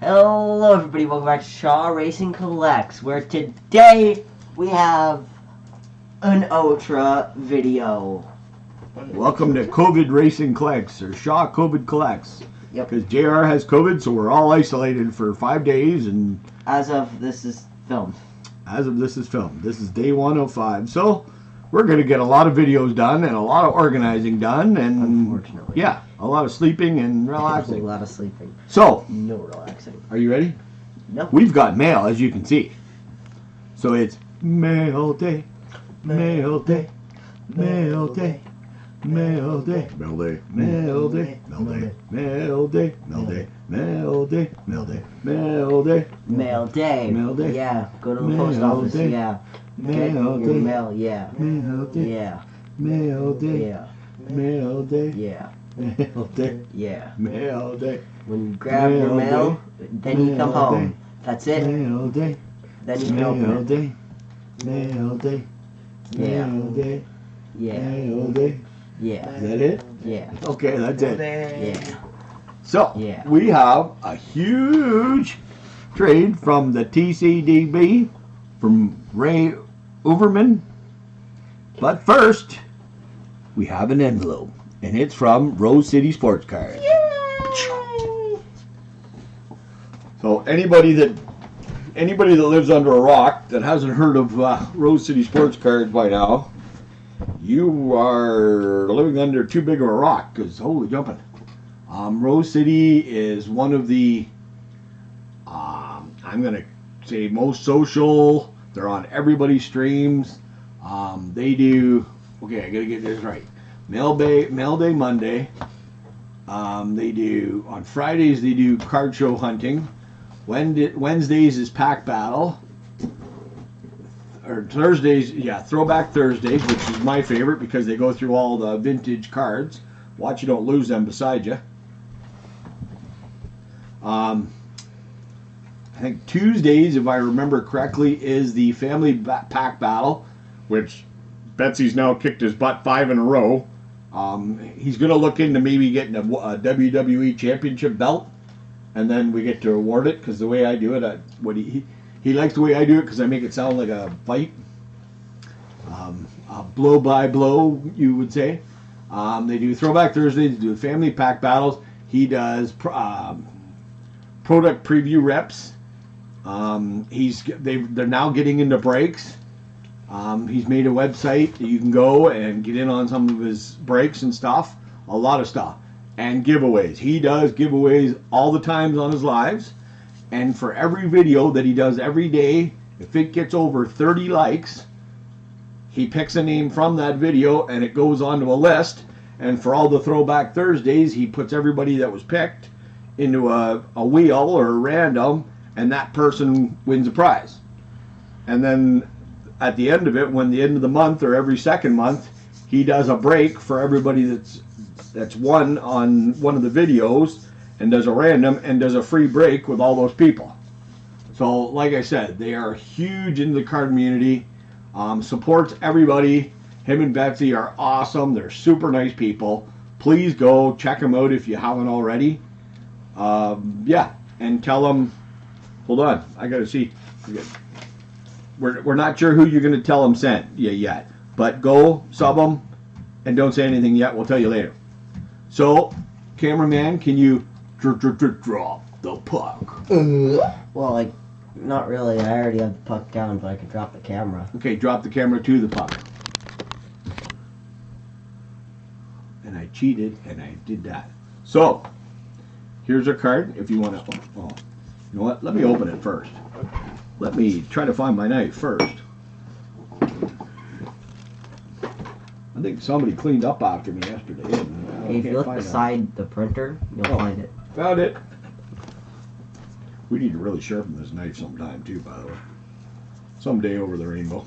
Hello everybody, welcome back to Shaw Racing Collects, where today we have an Ultra video. Welcome to COVID Racing Collects, or Shaw COVID Collects. Yep. Because JR has COVID, so we're all isolated for 5 days, and As of this is filmed. this is day 105. So we're going to get a lot of videos done and a lot of organizing done, and Unfortunately. yeah, a lot of sleeping and A relaxing. lot of sleeping. So, No relaxing. are you ready? No. We've got mail, as you can see. So it's mail day, mail day, mail day, mail day, mail day, mail day, mail day, mail day, mail day, mail day, mail day, mail day, Mail day. Mail day. Yeah. Go to the Mail post office. day. Yeah. Get Mail your day. mail. Yeah. mail day, Yeah. mail day, Yeah. mail day, Yeah. mail day, Yeah. mail day, When you grab your Mail mail, then you come Mail home. day. That's it. mail day, Then you can open mail it. day, mail day, Yeah. mail day, Yeah. mail day. Yeah. Is that it? Yeah. Okay, that's it. Yeah. So, Yeah. we have a huge trade from the TCDB from Ray Overman. But first, we have an envelope, and it's from Rose City Sports Cards. So anybody that lives under a rock that hasn't heard of Rose City Sports Cards by now, you are living under too big of a rock, because holy jumping. Rose City is one of the, I'm going to say, most social. They're on everybody's streams. They do, okay, I got to get this right. Mail Day Monday. They do, on Fridays, they do card show hunting. Wednesdays is pack battle. Or Thursdays, yeah, Throwback Thursdays, which is my favorite because they go through all the vintage cards. Watch you don't lose them beside you. I think Tuesdays, if I remember correctly, is the family pack battle, which Betsy's now kicked his butt 5 in a row. He's going to look into maybe getting a WWE Championship belt, and then we get to award it, because the way I do it, he likes the way I do it because I make it sound like a fight. A blow by blow, you would say. They do Throwback Thursdays, they do family pack battles. He does product preview reps. They're now getting into breaks. He's made a website that you can go and get in on some of his breaks and stuff. A lot of stuff. And giveaways. He does giveaways all the times on his lives. And for every video that he does every day, if it gets over 30 likes, he picks a name from that video and it goes onto a list. And for all the Throwback Thursdays, he puts everybody that was picked into a wheel or a random, and that person wins a prize. And then at the end of it, when the end of the month or every second month, he does a break for everybody that's won on one of the videos, and does a random and does a free break with all those people. So like I said, they are huge in the card community. Supports everybody. Him and Betsy are awesome. They're super nice people. Please go check them out if you haven't already. Yeah, and tell them, hold on, I gotta see. We're not sure who you're gonna tell them sent you yet, but go sub them and don't say anything yet. We'll tell you later. So, cameraman, can you drop the puck? Well, not really. I already have the puck down, but I could drop the camera. Okay, drop the camera to the puck. And I cheated, and I did that. So, here's our card. If you want to, oh, you know what? Let me open it first. Let me try to find my knife first. I think somebody cleaned up after me yesterday. If you look beside the printer, you'll find it. Found it. We need to really sharpen this knife sometime too, by the way. Someday over the rainbow.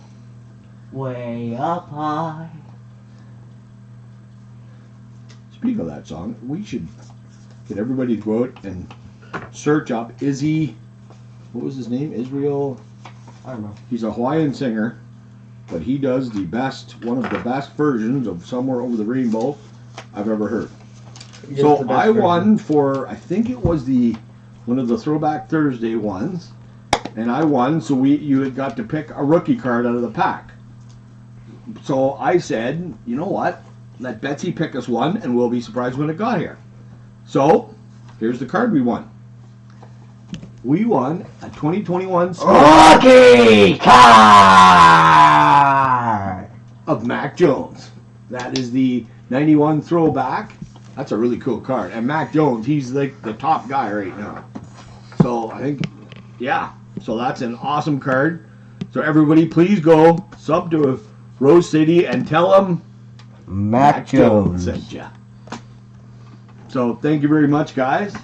Way up high. Speaking of that song, we should get everybody to go out and search up Izzy. What was his name? Israel? I don't know. He's a Hawaiian singer, but he does one of the best versions of Somewhere Over the Rainbow I've ever heard. So I won for, I think it was the one of the Throwback Thursday ones, and I won. So you had got to pick a rookie card out of the pack. So I said, you know what? Let Betsy pick us one, and we'll be surprised when it got here. So here's the card we won. We won a 2021 rookie card of Mac Jones. That is the 91 throwback. That's a really cool card. And Mac Jones, he's like the top guy right now. So I think, yeah. So that's an awesome card. So everybody, please go sub to Rose City and tell them Mac Jones sent ya. So thank you very much, guys.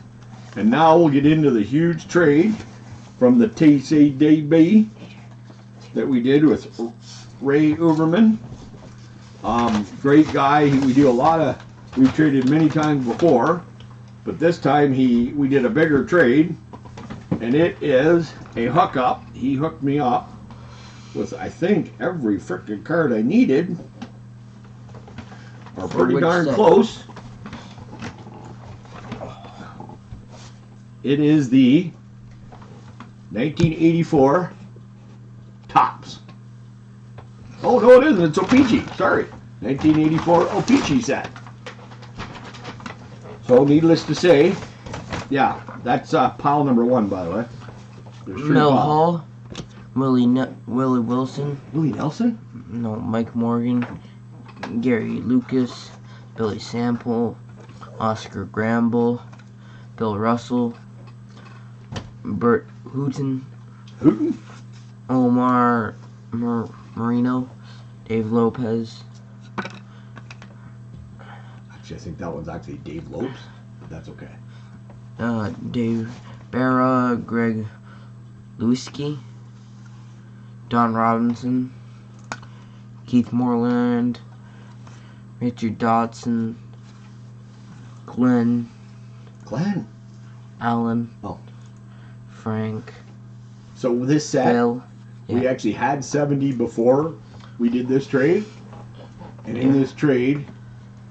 And now we'll get into the huge trade from the TCDB that we did with Ray Overman. Great guy. We do a lot of. We've traded many times before, but this time we did a bigger trade, and it is a hookup. He hooked me up with, I think, every frickin' card I needed, or pretty darn close. It is the 1984 Topps. Oh, no, it isn't. It's O-Pee-Chee. Sorry. 1984 O-Pee-Chee set. So, needless to say, yeah, that's pile number 1, by the way. Mel Hall, Willie Wilson. Willie Nelson? No, Mike Morgan, Gary Lucas, Billy Sample, Oscar Gramble, Bill Russell, Bert Hooten, Omar Marino, Dave Lopez. Actually, I think that one's actually Dave Lopes, but that's okay. Dave Barra, Greg Lewiski, Don Robinson, Keith Moreland, Richard Dotson, Glenn, Allen, Frank. So this set, Bill, we actually had 70 before we did this trade, and in this trade,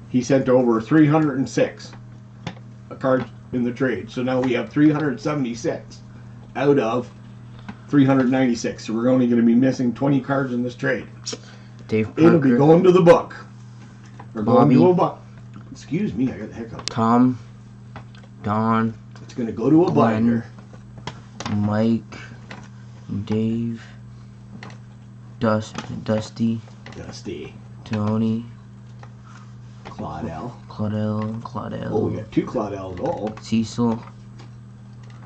he sent over 306 cards in the trade. So now we have 376 out of 396. So we're only going to be missing 20 cards in this trade. Dave Parker. It'll be going to the book. We're going Bobby. to a book. Excuse me, I got the hiccup. Tom, Don, It's going to go to a binder. Mike, Dave, Dusty, Tony, Claudel. Oh, we got 2 Claudels. Uh-oh. Cecil,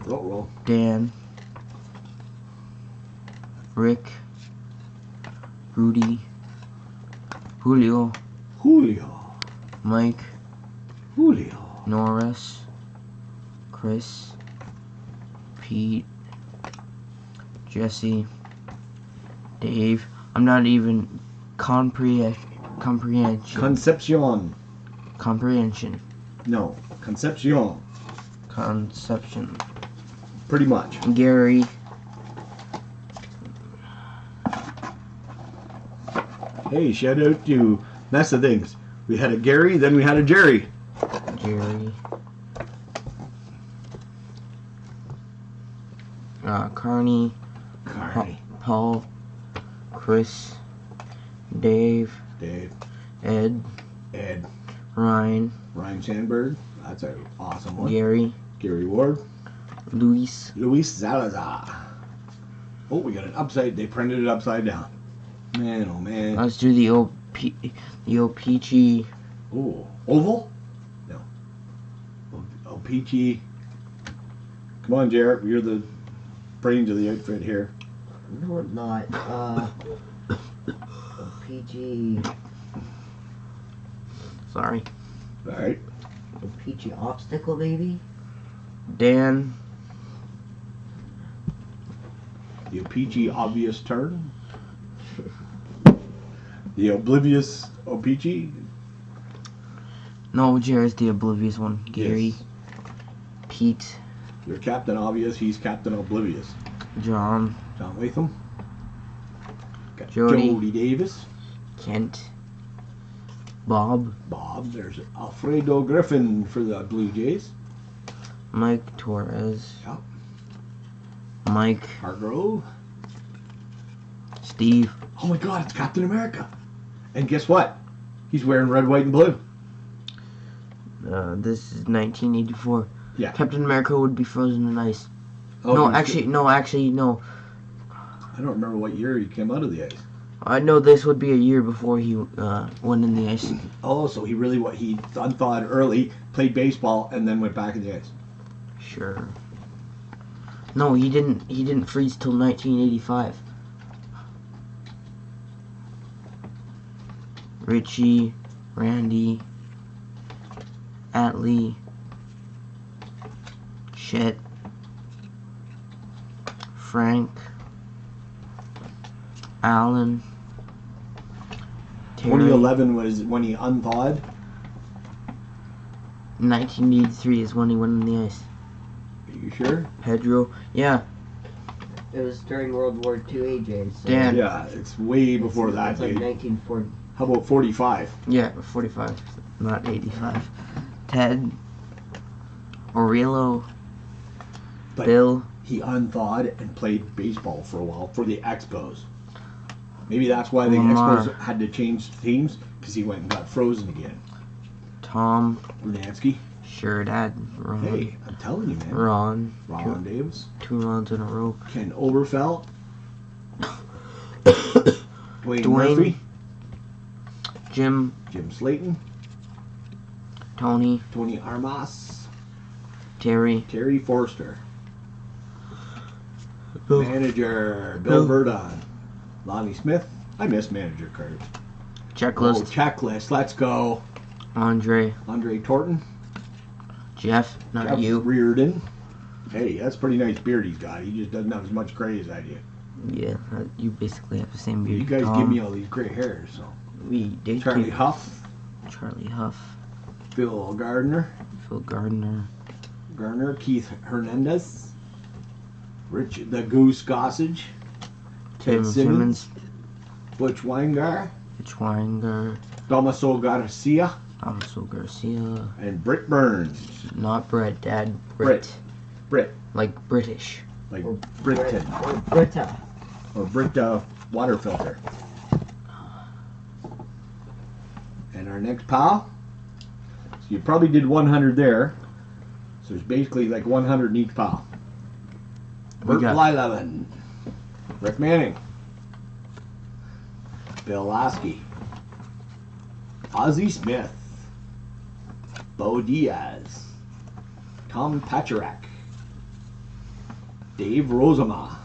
Uh-oh. Dan, Rick, Rudy, Julio, Mike, Norris, Chris, Pete, Jesse, Dave. I'm not even comprehension. Comprehension. No, Concepcion. Conception. Pretty much. Gary. Hey, shout out to, that's the things. We had a Gary, then we had a Jerry. Carney. Paul. Chris. Dave. Ed. Ryan Sandberg. That's an awesome one. Gary Ward. Luis Salazar. Oh, we got an upside. They printed it upside down. Man, oh man. Let's do the O-Pee-Chee. Oh, oval? No. O-Pee-Chee. Come on, Jarrett. You're the brains of the outfit here. No, it's not. O-Pee-Chee. Sorry. All right. O-Pee-Chee obstacle, baby. Dan. The O-Pee-Chee obvious turn. The oblivious O-Pee-Chee. No, Jared's the oblivious one. Gary. Yes. Pete. You're Captain Obvious. He's Captain Oblivious. John. Latham. Got Jody. Jody Davis. Kent. Bob. There's Alfredo Griffin for the Blue Jays. Mike Torres. Yep. Mike. Hargrove. Steve. Oh my God, it's Captain America. And guess what? He's wearing red, white, and blue. This is 1984. Yeah. Captain America would be frozen in ice. Oh, no, he's actually, good. no. I don't remember what year he came out of the ice. I know this would be a year before he went in the ice. Oh, so he unthawed early, played baseball, and then went back in the ice. Sure. No, he didn't. He didn't freeze till 1985. Richie, Randy, Atlee, Chet, Frank, Allen, Terry. 2011 was when he unthawed. 1983 is when he went in the ice. Are you sure? Pedro, yeah. It was during World War II, AJ. So Dan. Yeah, it's way before that, it's like dude. 1940. How about 45? Yeah, 45, not 85. Ted, Aurelio, But Bill. he unthawed and played baseball for a while for the Expos. Maybe that's why the Lamar. Expos had to change teams, because he went and got frozen again. Tom, Brunansky. sure, Dad, Ron, Hey, I'm telling you, man. Ron, Ron Davis. two Rons in a row. Ken Oberfeld. Dwayne Dwayne. Murphy. Jim, Jim Slayton. Tony, Tony Armas. Terry, Terry Forster. Bill. Manager Bill Verdon. Lonnie Smith. I miss manager cards. Checklist, Oh, checklist. Let's go. Andre, Andre Torton. Jeff, not Jeff you. Reardon. Hey, that's a pretty nice beard he's got. He just doesn't have as much gray as I do. Yeah, you basically have the same beard. You guys Tom. give me all these gray hairs. So We did Charlie keep- Huff. Charlie Huff, Phil Gardner. Phil Gardner, Keith Hernandez. Rich the Goose Gossage. Tim Ted Simmons, Butch Weingar. Mitch Weinger, Damaso Garcia. Alonso Garcia, And Britt Burns. not Brett, Dad, Brit. Brit. Like British. Like Or Britain. Or Britta. Or Brit water filter. And our next pal. So you probably did 100 there. So there's basically like 100 in each pile. We Bert got- Blyleven. Rick Manning. Bill Lasky. Ozzie Smith. Bo Diaz. Tom Pacharak. Dave Rosama.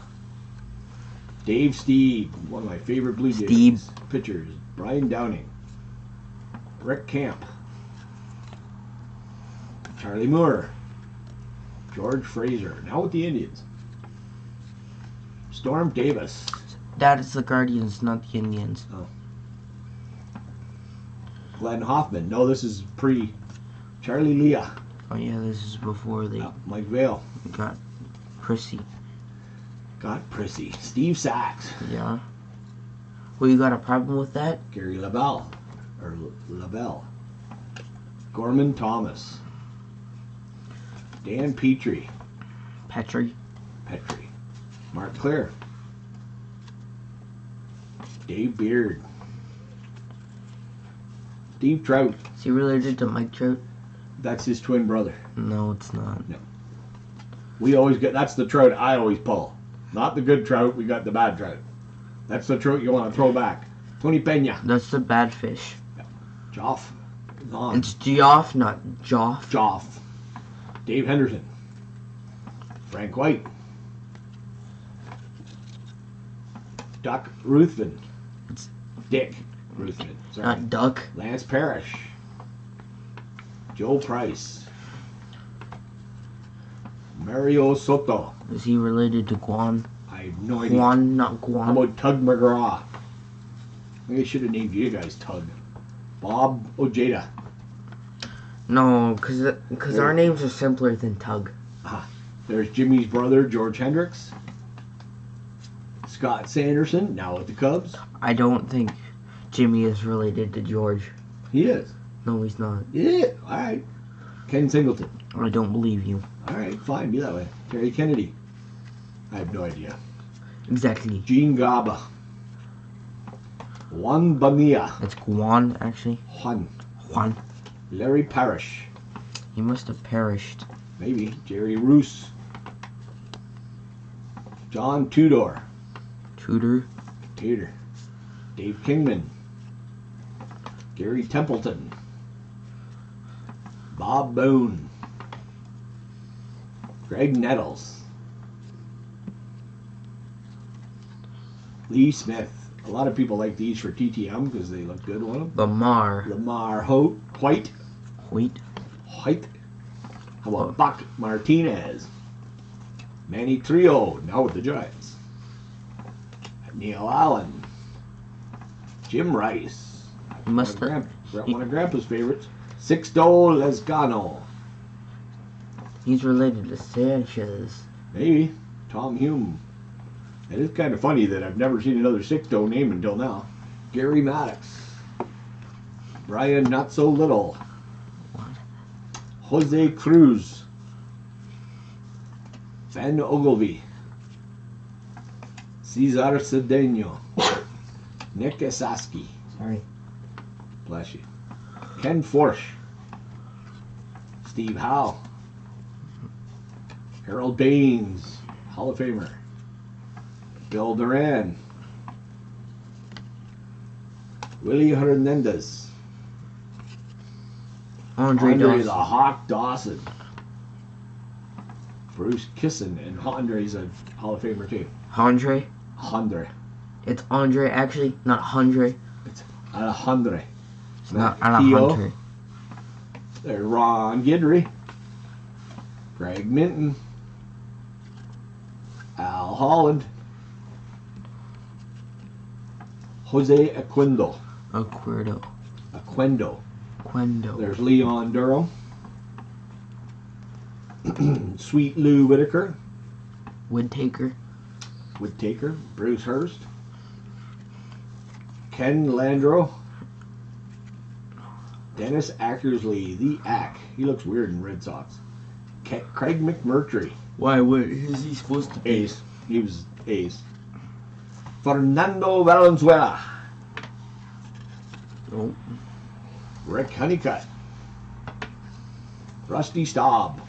Dave Steve, one of my favorite Blue Jays Steve. pitchers. Brian Downing. Rick Camp. Charlie Moore. George Fraser, now with the Indians. Storm Davis. Dad, it's the Guardians, not the Indians. Glenn Hoffman. No, this is pre Charlie Leah. Oh yeah, this is before they Mike Vale. got Prissy. Got Prissy. Steve Sachs. Yeah. Well, you got a problem with that? Gary Lavelle. Or Lavelle. Gorman Thomas. Dan Petrie. Petrie. Mark Clare. Dave Beard. Steve Trout. Is he related to Mike Trout? That's his twin brother. No, it's not. We always get, that's the trout I always pull. Not the good trout, we got the bad trout. That's the trout you want to throw back. Tony Pena. That's the bad fish. Joff. Zahn. It's Geoff, not Joff. Joff. Dave Henderson. Frank White. Duck Ruthven. It's- Dick Ruthven. Sorry. Not Duck. Lance Parrish. Joe Price. Mario Soto. Is he related to Guan? I have no idea. Guan, not How Guan. about Tug McGraw? Maybe I should have named you guys Tug. Bob Ojeda. No, because our names are simpler than Tug. There's Jimmy's brother, George Hendricks. Scott Sanderson, now with the Cubs. I don't think Jimmy is related to George. He is. No, he's not. Yeah, alright. Ken Singleton. I don't believe you. Alright, fine, be that way. Terry Kennedy. I have no idea. Exactly. Gene Gaba. Juan Bonilla. It's Guan, actually. Juan. Juan. Larry Parrish. He must have perished. Maybe. Jerry Roos. John Tudor. Tudor. Tater. Dave Kingman. Gary Templeton. Bob Boone. Greg Nettles. Lee Smith. A lot of people like these for TTM because they look good on them. Lamar. White. Wait. White. How about Buck Martinez? Manny Trio, now with the Giants. Neil Allen. Jim Rice. Must one have. of Grandpa's favorites. Sixto Lezcano. He's related to Sanchez. Maybe. Tom Hume. It is kind of funny that I've never seen another Sixto name until now. Gary Maddox. Brian Not So Little. Jose Cruz. Van Ogilvy. Cesar Cedeno. Nick Esaski. Sorry. Bless you. Ken Forsch. Steve Howe. Harold Baines. Hall of Famer. Bill Duran. Willie Hernandez. Andre the Dawson. Hawk Dawson. Bruce Kissin, and Andre's a Hall of Famer too. Andre. Andre. It's Andre, actually, not Andre. It's Alejandre. It's not Alejandro. There's Ron Guidry. Greg Minton. Al Holland. Jose Aquendo. Aquendo. There's Leon Durham. Sweet Lou Whitaker. Woodtaker. Bruce Hurst. Ken Landreau. Dennis Ackersley, the Ack. He looks weird in Red Sox. Craig McMurtry. Why, what is he supposed to be? Ace. He was ace. Fernando Valenzuela. Oh. Rick Honeycutt. Rusty Staub.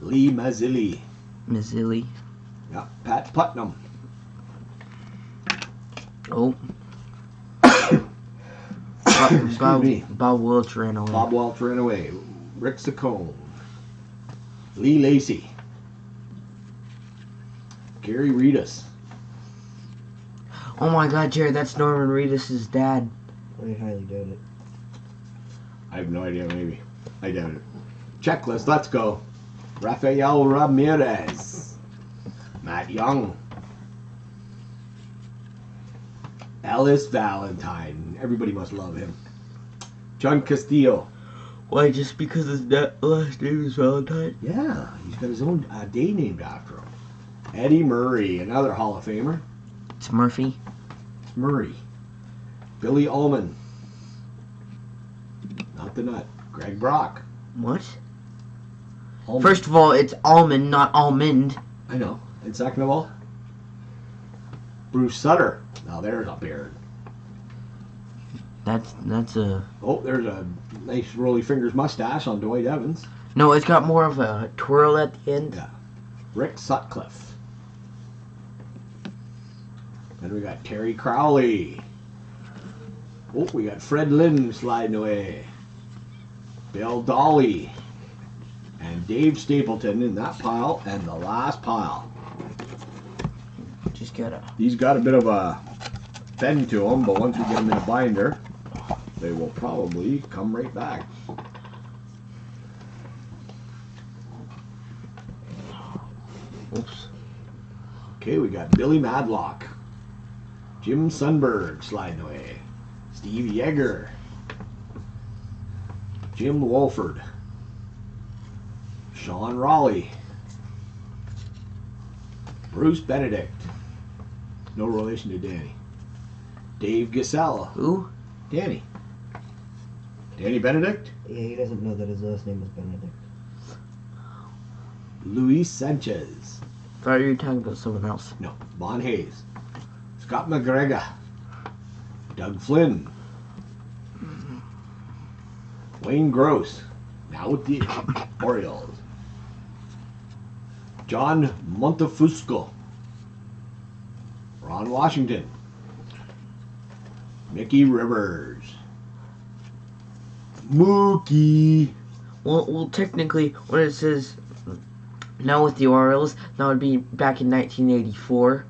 Lee Mazzilli. Yeah, Pat Putnam. Oh. Bob Welch ran away. Rick Saccone. Lee Lacey. Gary Reedus. Oh my God, Jared, that's Norman Reedus' dad. I highly doubt it. I have no idea, maybe. I doubt it. Checklist, let's go. Rafael Ramirez. Matt Young. Ellis Valentine. Everybody must love him. John Castillo. Why, just because his last name is Valentine? Yeah, he's got his own day named after him. Eddie Murray, another Hall of Famer. It's Murphy. Murray. Billy Ullman. Not the nut. Greg Brock. What? Ullman. First of all, it's almond, not almond. I know. And second of all, Bruce Sutter. Now there's a beard. That's a... Oh, there's a nice rolly fingers mustache on Dwight Evans. No, it's got more of a twirl at the end. Yeah. Rick Sutcliffe. Then we got Terry Crowley. Oh, we got Fred Lynn sliding away. Bill Dolly. And Dave Stapleton in that pile, and the last pile. Just gotta... These got a bit of a bend to them, but once we get them in a binder, they will probably come right back. Oops. Okay, we got Billy Madlock. Jim Sundberg sliding away. Steve Yeager. Jim Wolford. Sean Raleigh. Bruce Benedict. No relation to Danny. Dave Gisella. Who? Danny. Danny Benedict? Yeah, he doesn't know that his last name is Benedict. Luis Sanchez. Thought you were talking about someone else. No, Bon Hayes. Scott McGregor. Doug Flynn. Wayne Gross. Now with the Orioles. John Montefusco. Ron Washington. Mickey Rivers. Mookie. Well, technically, when it says now with the Orioles, that would be back in 1984.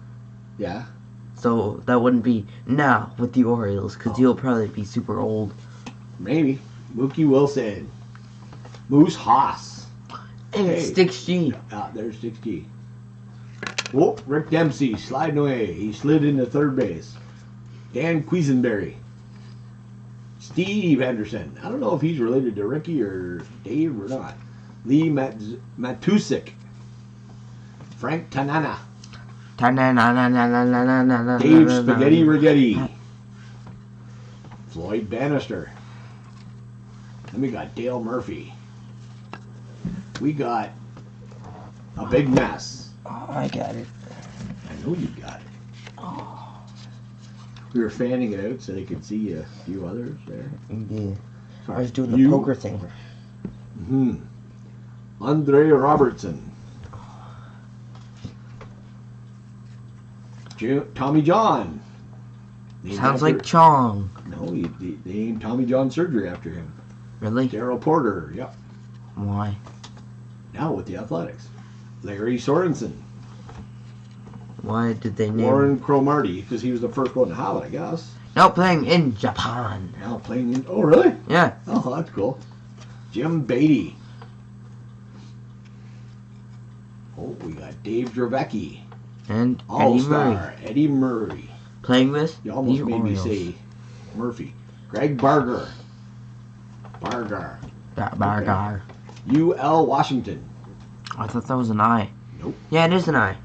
Yeah. So that wouldn't be now with the Orioles, because you'll probably be super old. Maybe. Mookie Wilson. Moose Haas. And Hey. Sticks G. There's 6G. Whoa, Rick Dempsey sliding away. He slid into third base. Dan Quisenberry. Steve Henderson. I don't know if he's related to Ricky or Dave or not. Lee Matusik. Frank Tanana. Dave Spaghetti Rigetti. Floyd Bannister. Then we got Dale Murphy. We got a big mess. Oh, I got it. I know you got it. We were fanning it out so they could see a few others there. Yeah. I was doing the poker thing. Andre Robertson. Tommy John. Named Sounds after- like Chong. No, they named Tommy John surgery after him. Really? Darryl Porter. Yep. Why? Now with the Athletics. Larry Sorensen. Why did they name Warren Cromartie, because he was the first one to have it, I guess. Now playing in Japan. Now playing in... Oh, really? Yeah. Oh, that's cool. Jim Beatty. Oh, we got Dave Dravecki. And Eddie Murray. All-Star Eddie Murray. Playing with You almost the made Orioles. me say Murphy. Greg Barger. That Bargar. U.L. Washington. I thought that was an I. Nope. Yeah, it is an I.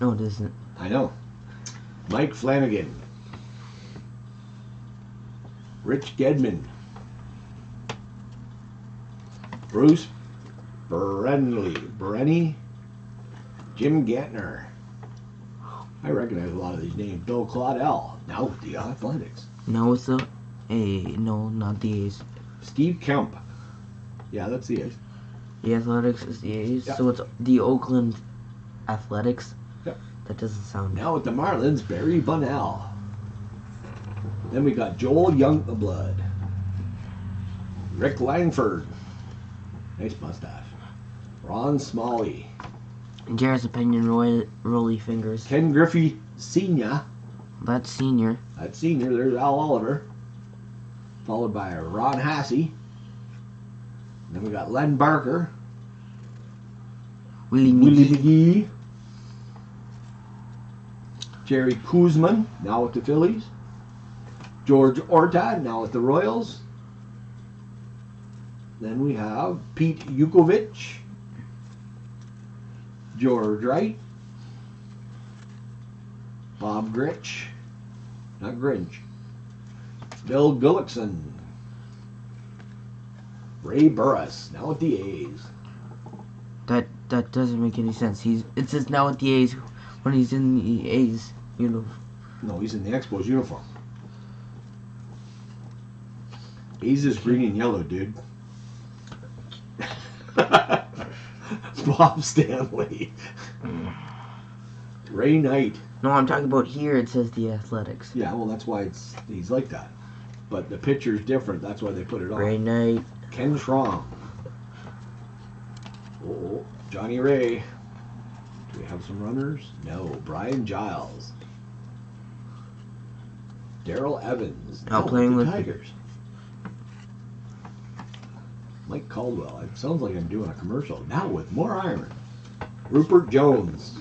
No, it isn't. I know. Mike Flanagan. Rich Gedman. Bruce Brenny. Jim Gantner. I recognize a lot of these names. Bill Claudel. Now with the Athletics. No, it's the A. No, not the A's. Steve Kemp. Yeah, that's the A's. The Athletics is the A's. Yep. So it's the Oakland Athletics. Yep. That doesn't sound. Now with the Marlins, Barry Bunnell. Then we got Joel Youngblood. Rick Langford. Nice mustache. Ron Smalley. Jared's opinion, Rolly Fingers. Ken Griffey Sr. That's senior. That's senior. There's Al Oliver. Followed by Ron Hassey. Then we got Len Barker. Willie Willie McGee. McGee. Jerry Kuzman, now with the Phillies. George Orta, now with the Royals. Then we have Pete Yukovich. George Wright. Bob Grinch. Not Grinch. Bill Gullickson. Ray Burris, now with the A's. That doesn't make any sense. It says now at the A's when he's in the A's, you know. No, he's in the Expos uniform. A's is green and yellow, dude. Bob Stanley. Ray Knight. No, I'm talking about here. It says the Athletics. Yeah, well, that's why he's like that. But the picture's different. That's why they put it on. Ray Knight. Ken Schramm. Oh, Johnny Ray. Do we have some runners? No. Brian Giles. Darrell Evans. Now No, playing the with- Tigers. Mike Caldwell. It sounds like I'm doing a commercial. Now with more iron. Rupert Jones.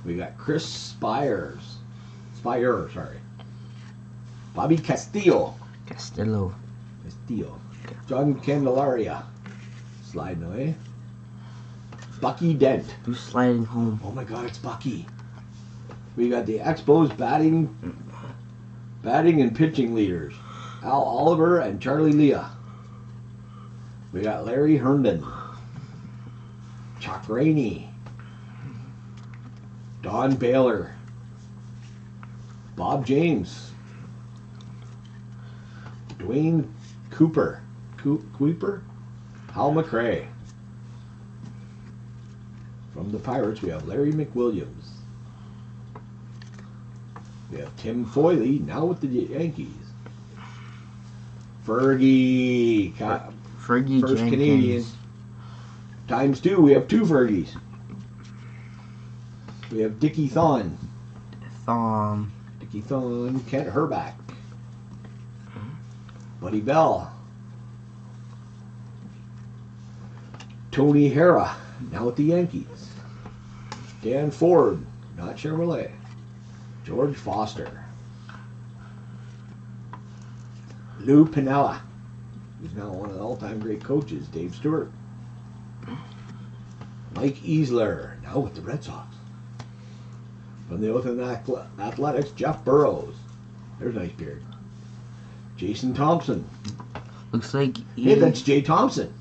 We got Chris Spire, sorry. Bobby Castillo. Castillo. John Candelaria. Sliding away. Bucky Dent. Who's sliding home? Oh my god, it's Bucky. We got the Expos batting and pitching leaders. Al Oliver and Charlie Leah. We got Larry Herndon. Rainey, Don Baylor, Bob James, Dwayne Cooper, Hal McRae. From the Pirates, we have Larry McWilliams. We have Tim Foyley, now with the Yankees. Fergie, first Jenkins. Canadian. Times 2, we have 2 Fergies. We have Dickie Thon, Kent Herback, Buddy Bell, Tony Hara, now with the Yankees. Dan Ford, not Chevrolet. George Foster. Lou Piniella, who's now one of the all-time great coaches. Dave Stewart. Mike Easler, now with the Red Sox. From the Oakland Athletics, Jeff Burrows. There's a nice beard. Jason Thompson. Looks like Hey, that's Jay Thompson.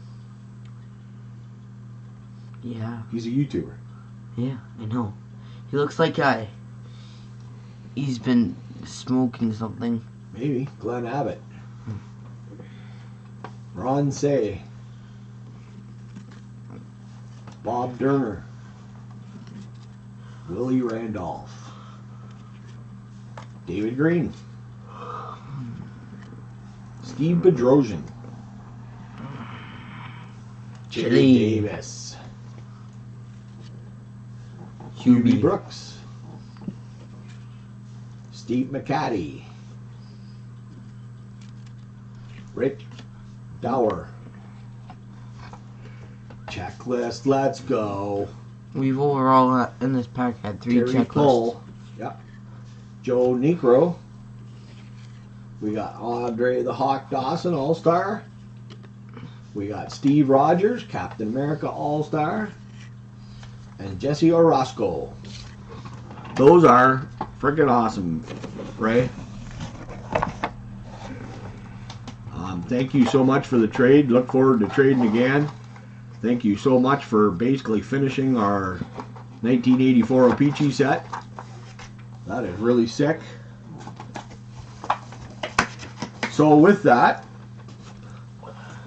Yeah. He's a YouTuber. Yeah, I know. He looks like he's been smoking something. Maybe. Glenn Abbott. Ron Say. Bob Durner. Willie Randolph. David Green. Steve Bedrosian. Jerry Chili. Davis. Hubie Brooks. Steve McCaddy. Rick Dower. Checklist, let's go. We've overall in this pack had 3 Terry checklists. Cole. Yep. Joe Necro. We got Andre the Hawk Dawson, All-Star. We got Steve Rogers, Captain America All-Star. And Jesse Orozco. Those are freaking awesome, Ray. Thank you so much for the trade. Look forward to trading again. Thank you so much for basically finishing our 1984 O-Pee-Chee set. That is really sick. So with that,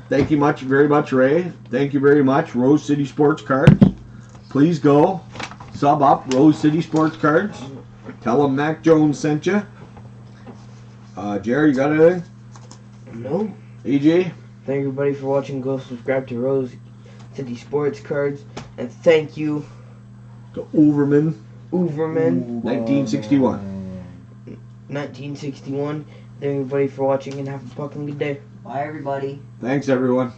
thank you very much, Ray. Thank you very much, Rose City Sports Cards. Please go sub up Rose City Sports Cards. Tell them Mac Jones sent you. Jerry, you got anything? No. AJ? Thank everybody for watching. Go subscribe to Rose City Sports Cards. And thank you, To Overman. 1961. 1961. Thank everybody for watching and have a fucking good day. Bye, everybody. Thanks, everyone.